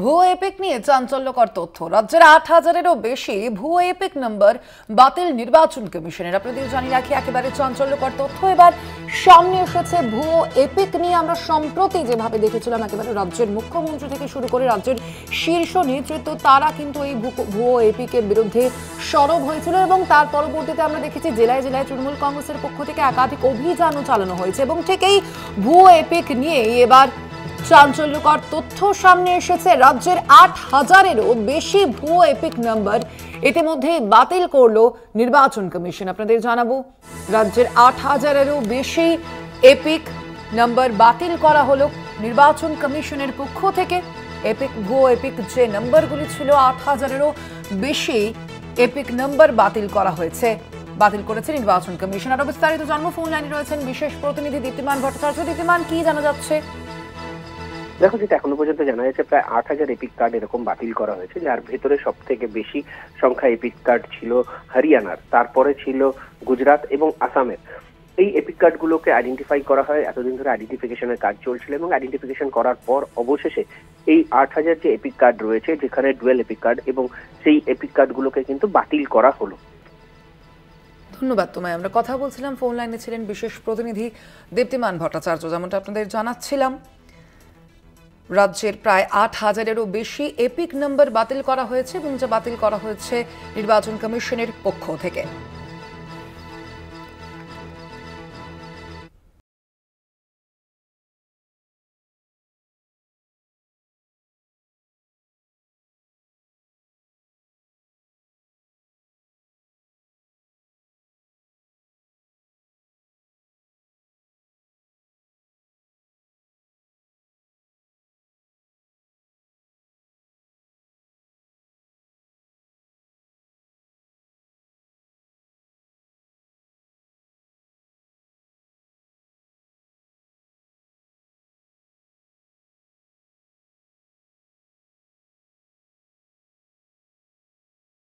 ভুয়ো এপিক নিয়ে চাঞ্চল্যকর তথ্য। রাজ্যের ৮,০০০-এরও বেশি ভুয়ো এপিক নম্বর বাতিল নির্বাচন কমিশনের। আপনাদের জানিয়ে রাখি, একেবারে চাঞ্চল্যকর তথ্য এবার সামনে এসেছে ভুয়ো এপিক নিয়ে। আমরা সম্প্রতি যেভাবে দেখেছিলাম, একেবারে রাজ্যের মুখ্যমন্ত্রী থেকে শুরু করে রাজ্যের শীর্ষ নেতৃত্ব তারা কিন্তু এই ভুয়ো এপিকের বিরুদ্ধে সরব হয়েছিল এবং তার পরবর্তীতে আমরা দেখেছি জেলায় জেলায় তৃণমূল কংগ্রেসের পক্ষ থেকে একাধিক অভিযানও চালানো হয়েছে এবং ঠিক এই ভুয়ো এপিক নিয়ে এবার চাঞ্চল্যকর তথ্য সামনে এসেছে। রাজ্যের ৮,০০০-এরও বেশি ভুয়ো এপিক নাম্বার ইতিমধ্যে বাতিল করলো নির্বাচন কমিশন। আপনাদের জানাবো, রাজ্যের ৮,০০০-এরও বেশি এপিক নাম্বার বাতিল করা হলো নির্বাচন কমিশনের পক্ষ থেকে। ভুয়ো এপিক যে নাম্বারগুলি ছিল, ৮,০০০-এরও বেশি এপিক নাম্বার বাতিল করেছে নির্বাচন কমিশন। আরো বিস্তারিত জন্ম ফোন লাইনে রয়েছেন বিশেষ প্রতিনিধি দীপ্তিমান ভট্টাচার্য। দীপ্তিমান, কি জানা যাচ্ছে? দেখো, যেটা এখনো পর্যন্ত জানা যাচ্ছে, প্রায় ৮,০০০ এপিক কার্ড এরকম বাতিল করা হয়েছে, যার ভেতরে সব থেকে বেশি সংখ্যা এপিক কার্ড ছিল হরিয়ানার, তারপরে ছিল গুজরাট এবং আসামের। এই এপিক কার্ডগুলোকে আইডেন্টিফাই করা হয়। এতদিন ধরে আইডেন্টিফিকেশনের কাজ চলছিল এবং আইডেন্টিফিকেশন করার পর অবশেষে এই ৮,০০০ যে এপিক কার্ড রয়েছে, যেখানে ডুয়েল এপিক কার্ড, এবং সেই এপিক কার্ডগুলোকে কিন্তু বাতিল করা হলো। ধন্যবাদ তোমায়। আমরা কথা বলছিলাম, ফোন লাইনে ছিলেন বিশেষ প্রতিনিধি দীপ্তিমান ভট্টাচার্য। যেমনটা আপনাদের জানাচ্ছিলাম, রাজ্যের প্রায় ৮,০০০-এরও বেশি এপিক নাম্বার বাতিল করা হয়েছে এবং যা বাতিল করা হয়েছে নির্বাচন কমিশনের পক্ষ থেকে।